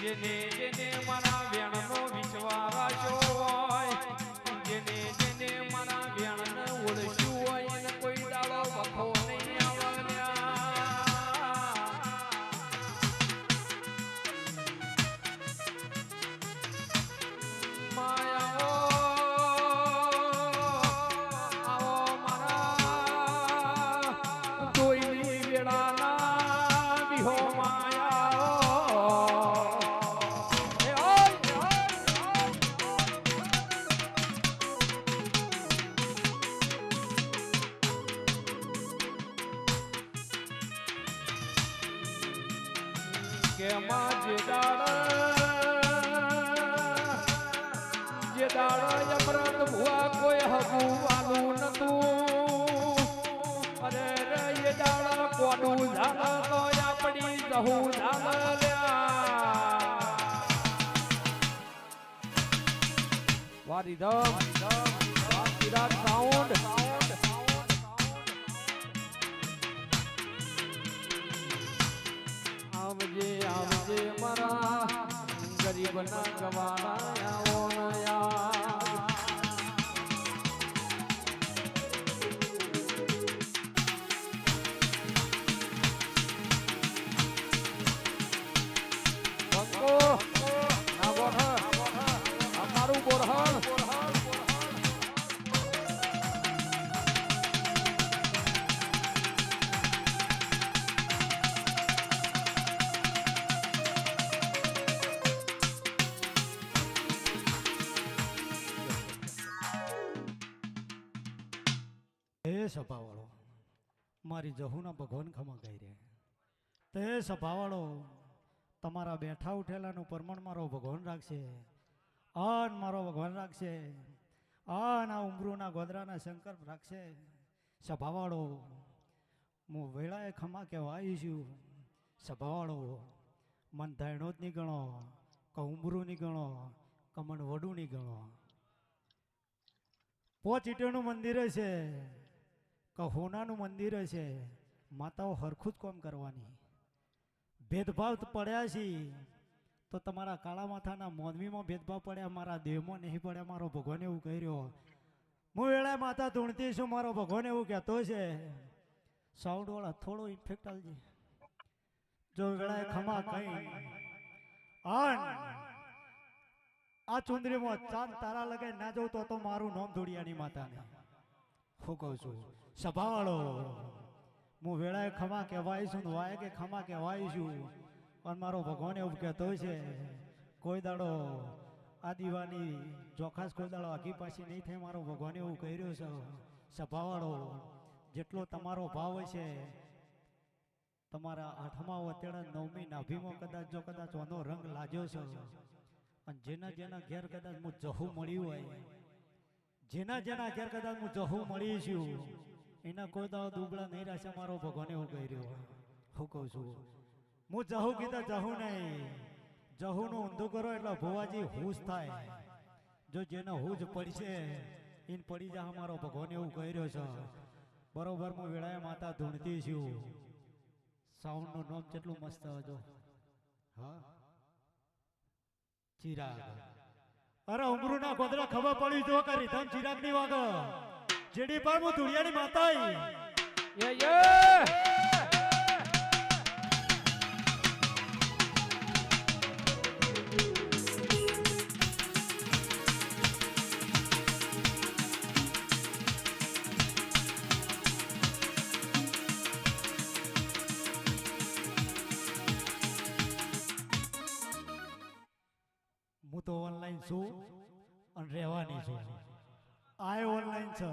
જેને જેને મારા વેણનો વિશ્વાસ હોય, જેને જેને મારા વેણને ઓળખ્યું હોય એને કોઈ દાડો વખો નહીં આવડ્યા. માયાઓ આવો મારા કોઈની વેળાના વિહો કે માં જે દાડ અમૃત ભુવા કોઈ હગુવાનું નતું. અરે રે એ દાડ કોડું ઝાલ તો આપણી જહું ઝાલ વારીધમ વારીરાજ સાઉન્ડ. આવજે આવજે મારા ગરીબના ગવાણા આવો નયા. બંકો ના બોરહ અમારું બોરહણ. સભાવાળો મારી જહુના ભગવાન ખમા ગાઈ રે તે સભાવાળો તમારા બેઠા ઉઠેલાનું પરમણ મારો ભગવાન રાખશે. અન મારો ભગવાન રાખશે. અન આ ઉમરૂના ગોદરાના શંકર રાખશે. સભાવાળો હું વેળાએ ખમા કહેવા આવીશું. સભાવાળો મન ધાયણો જ નહીં ગણો, કે ઉમરું નહીં ગણો, કે મન વડું નહીં ગણો. પોચ ઈટોનું મંદિર છે કે હોનાનું મંદિર છે. માતાઓ હરખું જ કામ કરવાની. ભેદભાવ પડ્યા છે તો તમારા કાળા માથાના મોદમીમાં ભેદભાવ પડ્યા, મારા દેહમાં નહીં પડ્યા. મારો ભગવાન એવું કહી રહ્યો. હું વેળાએ માતા ધૂણતી છું. મારો ભગવાન એવું કહેતો છે. સાઉન્ડવાળા થોડો ઇન્ફેક્ટ આલજે. જો વેળાએ ખમા કઈ આ ચુંદરીમાં ચાંદ તારા લગાઈ ના જવું તો મારું નામ ધોડિયાની માતાને હું કહું છું. સભાવાળો હું વેળાએ ખમા કહેવાઈશું ને વાય કે ખમા કહેવાઈશું. અને મારો ભગવાન એવું કહેતો છે કોઈ દાડો આ દીવાની ચોખાસ કોઈ દાડો આગી પાછી નહીં થાય. મારો ભગવાન એવું કહી રહ્યો છે. સભાવાળો જેટલો તમારો ભાવ હશે તમારા 8મા વતેડા 9મી નાભીમાં કદાચ જો કદાચ ઓનો રંગ લાગ્યો છે અને જેના જેના ઘેર કદાચ હું જહું મળ્યું હોય, જેના જેના ઘેર કદાચ હું જહું મળી છું એના કોઈ દાડો દુબળા નહીં રહેશે. મારો ભગવાન એવું કહી રહ્યો. હું કહું છું હું જહું કીધા જહું નહીં. જહું નું ઊંધું કરો એટલે ભુવાજી હુજ થાય. જો જેનો હુજ પડશે એને પડી જા. મારો ભગવાન એવું કહી રહ્યો છે. બરોબર હું વેળાએ માતા ધૂણતી છું. સાઉન્ડ નું નામ કેટલું મસ્ત હતો. હા ચિરાગ. અરે ઉમરું ના ગોદરા ખબર પડી જો કે રીધમ ચિરાગ ની વાગ જેડી પર હું ધુડિયાની માતા હું તો ઓનલાઈન છું અને રહેવાની છું. આ ઓનલાઈન છે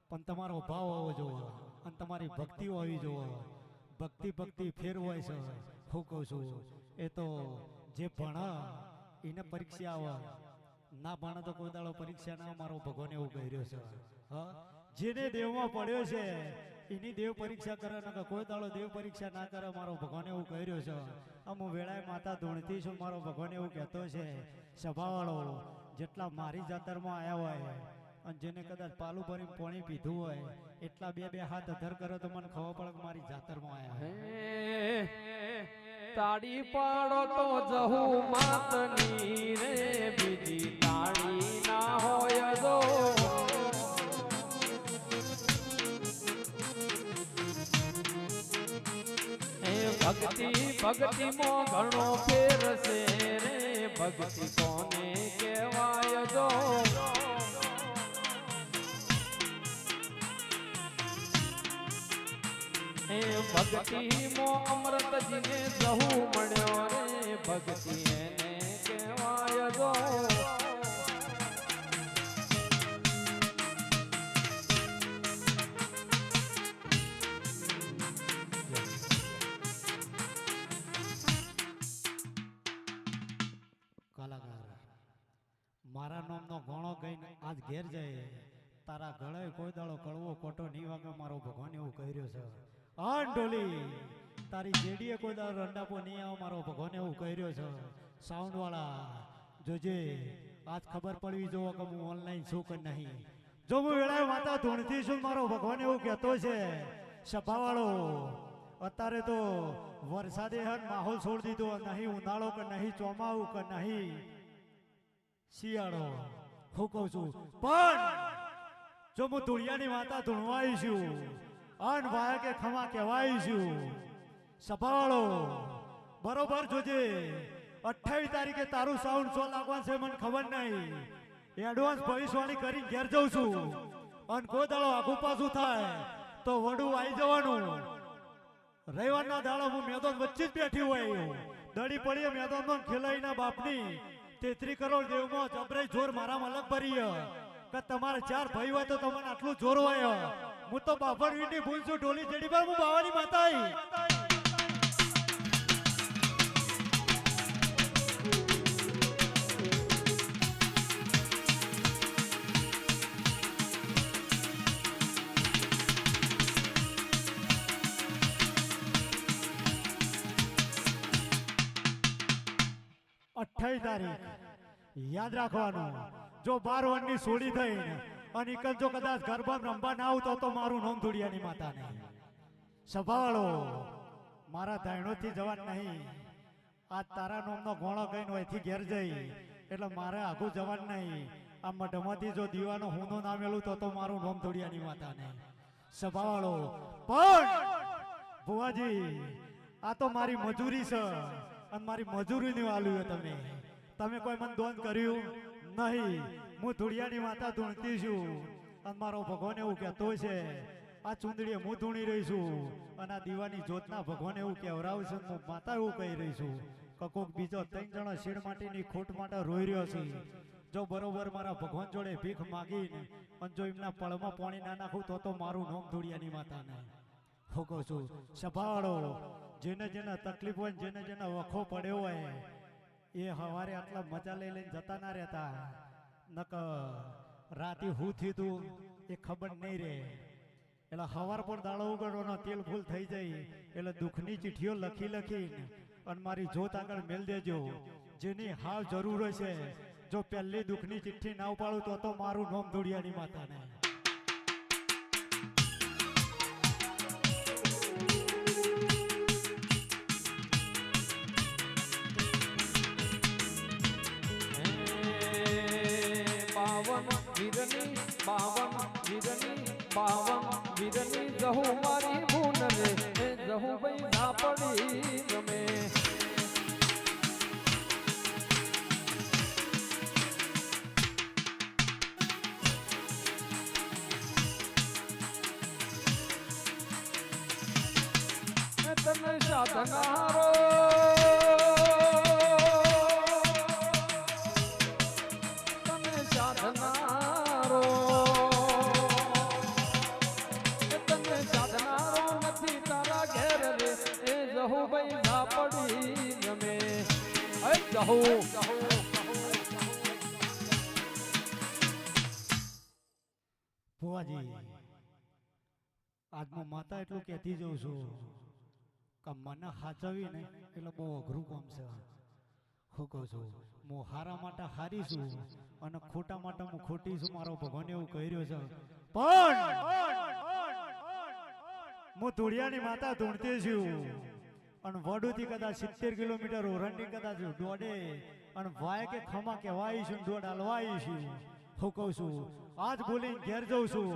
પણ તમારો ભાવ હોવો જોવો અને તમારી ભક્તિ હોવી જોવો. ભક્તિ ભક્તિ ફેર હોય છે. હું કહું છું એ તો જે ભણા એને પરીક્ષા આવે, ના ભણે તો કોઈ દાડો પરીક્ષા ના. મારો ભગવાન એવું કહી રહ્યો છે. હા જેને દેવમાં પડ્યો છે એની દેવ પરીક્ષા કરે ને કોઈ દાડો દેવ પરીક્ષા ના કરે મારો ભગવાન એવું કર્યો છે હું વેળાએ માતા ધૂણતી છું મારો ભગવાન એવું કહેતો છે સભાવાળો જેટલા મારી જાતરમાં આવ્યા હોય અને જેને કદાચ પાલું ભરીને પાણી પીધું હોય એટલા બે બે હાથ અધર કરે તો મને ખબર પડે કે મારી જાતરમાં આવ્યા તાળી પાડો તો જહુ માતની રે બીજી તાળી ના હોય જો ભક્તિ ભક્તિ મો ઘણો ફેર છે રે ભક્તિ કોને કહેવાય જો ભક્તિ મો અમૃતજીને જહુ મળ્યો રે ભક્તિ એને કહેવાય જો મારા નામનો ઘણો ગઈને આજ ઘેર જાય તારા ગળે કોઈ દાડો કડવો કોટો નહીં વાગે મારો ભગવાન એવું કર્યો છે આન ઢોલી તારી જેડીએ કોઈ દાડો રંડાપો નહીં આવે મારો ભગવાન એવું કર્યો છે સાઉન્ડ વાળા જોજે આજ ખબર પડવી જોવો કે હું ઓનલાઈન છું કે નહીં જો હું વેળાએ માતા ધૂણતી છું મારો ભગવાન એવું કહેતો છે સભાવાળો અત્યારે તો વરસાદે હન માહોલ છોડી દીધો નહીં ઉનાળો કે નહીં ચોમાવું કે નહીં શિયાળો હું કહું છું પણ જો હું ધૂળિયાની માતા ધૂણવાઈ છું અન ભાઈ કે ખમા કહેવાય છું સભાવાળો બરોબર જોજે 28 તારીખે તારું સાઉન્ડ શો લાગવાનું છે મને ખબર નહીં એડવાન્સ ભવિષ્યવાણી કરી ઘેર જઉં છું અને કોઈ દાડો આખું પાછું થાય તો વડું આવી જવાનું રવિવારના દાડો હું મેદાન વચ્ચે જ બેઠી હોય દડી પડીએ મેદાનમાં ખેલાઈના બાપની 33 કરોડ દેવમાં જબરે જોર મારા અલગ ભરી કે તમારે 4 ભાઈ હોય તો તમને આટલું જોર હોય હું તો બાબર વીટી ભૂલ છું ઢોલી ચડી પર હું બાવાની માતા આઈ 28 તારીખ યાદ રાખવાનું જો 12 વર્ષની સોડી થઈને અને ઇકલ જો કદાચ ગરબા રંબા ના આવતો તો મારું નામ ધુડિયાની માતા નહીં સભાવાળો મારા ધાયણોથી જવાન નહીં આ તારા નામનો ઘોણો કહીને હોયથી ઘેર જઈ એટલે મારે આગું જવાન નહીં આ મઢમાંથી જો દીવાનો હુંનો નામેલું તો મારું નામ ધુડિયાની માતા નહીં સભાવાળો પણ ભુવાજી આ તો મારી મજૂરી છે અને મારી મજૂરીની વાલું તમે તમે કોઈ મને દોન કર્યું નહીં હું ધુડિયાની માતા ધૂણતી છું અને મારો ભગવાન એવું કહેતો છે આ ચૂંદડીએ હું ધૂણી રહી છું અને આ દીવાની જ્યોતના ભગવાન એવું કહેવરાવ છે હું માતા એવું કહી રહી છું કે કોઈક બીજો 3 જણો શેડ માટીની ખોટ માટે રોઈ રહ્યો છે જો બરોબર મારા ભગવાન જોડે ભીખ માગીને અને જો એમના પળમાં પાણી ના નાખું તો મારું નામ ધુડિયાની માતા નહીં હું કહું છું સભાવાળો જેને જેને તકલીફ હોય જેને જેને વખો પડ્યો હોય એ હવારે આટલા મજા લઈ લઈને જતા ના રહેતા નક રાતે હું થયું એ ખબર નહીં રહે એટલે હવાર પણ દાડો ઉગડવાનો તેલ ફૂલ થઈ જાય એટલે દુઃખની ચિઠ્ઠીઓ લખી લખીને અને મારી જોત આગળ મેલ દેજો જેની હાવ જરૂર છે જો પહેલી દુઃખની ચિઠ્ઠી ના ઉપાડું તો મારું નામ ધુડિયાની માતા નહીં બાવન વીરની જહુ મારી ભૂન રે જહુ ભાઈ ના પડી ગમે તને સાધનારો તને સાધનારો જહુ ભાઈ ના પડી ગમે જહુ ભુવાજી આજ હું માતા એટલું કહેતી જઉં છું કે મને હાચવી ને એટલે બહુ અઘરું કામ છે. હું કહું છું હું હારા માટે હારી છું અને ખોટા માટે હું ખોટી છું. મારો ભગવાન એવું કહી રહ્યો છે. પણ હું ધૂળિયાની માતા ધૂણતી છું અને વડુથી કદાચ 70 કિલોમીટર ઓરંડી કદાચ દોડે અને વાય કે ખમા કહેવાય છે દોડ હલવાય છે. હું કહું છું આજ બોલીને ઘેર જઉં છું.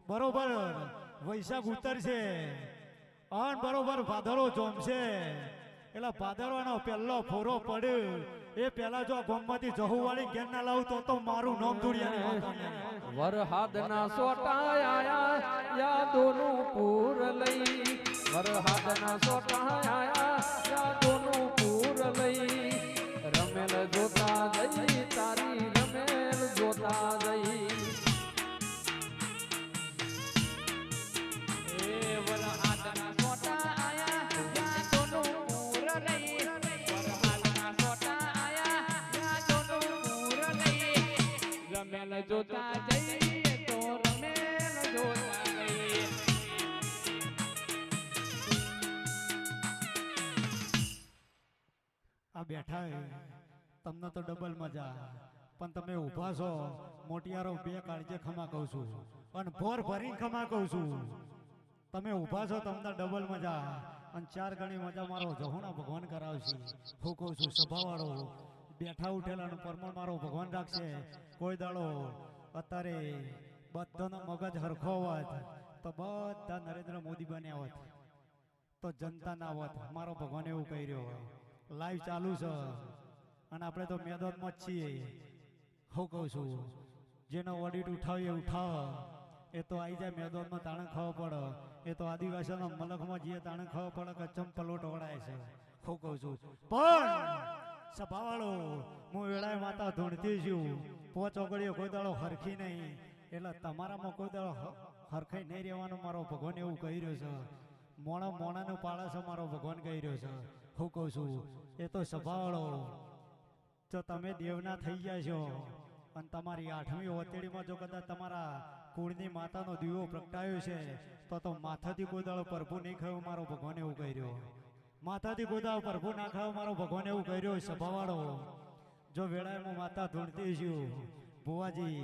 બરોબર વૈશાખ ઉતરશે અને બરોબર ભાદરો જોમશે એટલે ભાદરવાનો પહેલો ફોરો પડ્યો એ પહેલા જો ગોમમાંથી જહુ વાળી ઘેર ના લાવું તો મારું નામ ધૂળિયાની માતા. વરહાદના સોટા આયા યાદોનું પૂર લઈ, વરહાદના સોટા આયા યાદોનું પૂર લઈ, રમેલ જોતા જઈ તારી રમેલ જોતા જઈ. એ વરહાદના સોટા આયા યાદોનું પૂર લઈ, વરહાદના સોટા આયા યાદોનું પૂર લઈ, રમેલ જોતા જઈ તો રમેલ જોતા જઈ. આ બેઠા હે, તમને તો ડબલ મજા પણ તમે ઊભા છો મોટિયારો બે કાળજે ખમા કહું છું અને ભોર ભરીને ખમા કહું છું. તમે ઊભા છો તમને ડબલ મજા અને 4 ગણી મજા મારો જહુણા ભગવાન કરાવશે. હું કહું છું સભાવાળો બેઠા ઉઠેલા નું પરમાણ મારો ભગવાન રાખશે. કોઈ દાડો અત્યારે બધાનો મગજ હરખો હોત તો બધા નરેન્દ્ર મોદી બન્યા હોત તો જનતા ના હોત. મારો ભગવાન એવું કહી રહ્યો લાઈવ ચાલુ છે અને આપણે તો મેદાનમાં જ છીએ. હું કહું છું જેનો ઓડિટ ઉઠાવીએ ઉઠાવ એ તો આવી જાય મેદાનમાં તાણે ખાવા પડે. એ તો આદિવાસીના મલકમાં જઈએ તાણે ખાવા પડે કે ચંપલોટ ઓળાય છે. હું કહું છું પણ સભાવાળો હું વેળાએ માતા ધૂણતી છું. પોચ ઓગળીઓ કોઈ દાડો હરખી નહીં એટલે તમારામાં કોઈ દાડો હરખાઈ નહીં રહેવાનું મારો ભગવાન એવું કહી રહ્યો છે. મોણા મોણાનું પાળે છે મારો ભગવાન કહી રહ્યો છે. હું કહું છું એ તો સભાવાળો જો તમે દેવના થઈ ગયા છો અને તમારી 8મી ઓતેડીમાં જો કદાચ તમારા કુળની માતાનો દીવો પ્રગટાયો છે તો માથાથી કોઈ દાડો પ્રભુ નહીં ખાયો મારો ભગવાન એવું કહી રહ્યો. માથાથી કોઈ દાડો પ્રભુ ના ખાયો મારો ભગવાન એવું કહી રહ્યો. સભાવાળો જો વેળાએ માતા ધૂણતી છું ભુવાજી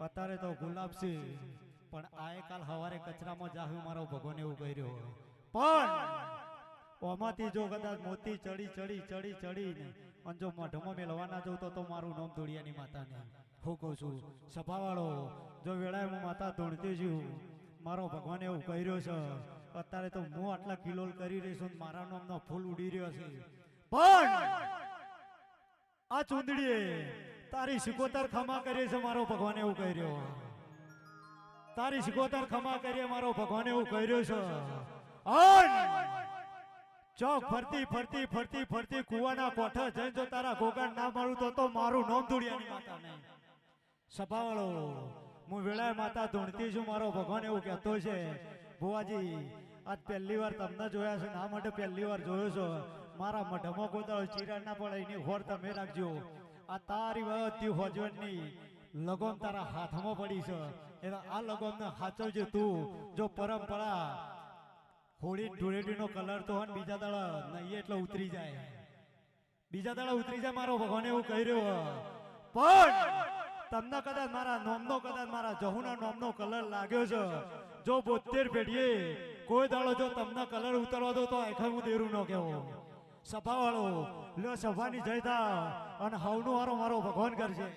અત્યારે તો ગુલાબ છે પણ આએ કાલ સવારે કચરામાં જાહ્યું મારો ભગવાન એવું કહી રહ્યો. પણ ઓમાંથી જો કદાચ મોતી ચડી ચડી ચડી ચડીને અને જો મઢમાં મેળવાના જવું તો મારું નામ ધૂળિયાની માતાને. હું કહું છું સભાવાળો જો વેળાએ હું માતા ધૂણતી છું મારો ભગવાન એવું કહી રહ્યો છે. અત્યારે તો હું આટલા કિલોલ કરી રહી છું મારા નામનો ફૂલ ઉડી રહ્યો છે. પણ આ ચૂંદડીએ તારી સિકોતર ખમા કરી છે મારો ભગવાન એવું કહી રહ્યો. તારી સિકોતર ખમા કરીએ મારો ભગવાન એવું કહી રહ્યો છે. ચોક ફરતી ફરતી ફરતી ફરતી કુવાના કોઠા જઈ જો તારા ગોગાન ના મારું તો મારું નામ ધૂળિયાની માતા નહીં. સભાવાળો હું વેળાએ માતા ધૂણતી છું મારો ભગવાન એવું કહેતો છે. ભુવાજી આજ પહેલી વાર તમને જોયા છે ના માટે પહેલી વાર જોયો છો. મારા મઢમાં કોઈ દાડો ચિરાડ ના પડે એની હોર તમે રાખજો. આ તારી બધી હોજવણની લગન તારા હાથમાં પડી છે એટલે આ લગનને સાચવજે તું. જો પરંપરા હોળી ધૂળેટીનો કલર તો હોય બીજા દાડા નહીં એટલે ઉતરી જાય. બીજા દાડા ઉતરી જાય મારો ભગવાન એવું કહી રહ્યો. પણ તમને કદાચ મારા નોમનો કદાચ મારા જહુના નોમનો કલર લાગ્યો છે જો 72 પેઢીએ કોઈ દાડો જો તમને કલર ઉતરવા દો તો આખા હું દેરું ન કહેવો. સભાવાળો લો સભાની જય થા અને હવનું હારો મારો ભગવાન કરશે.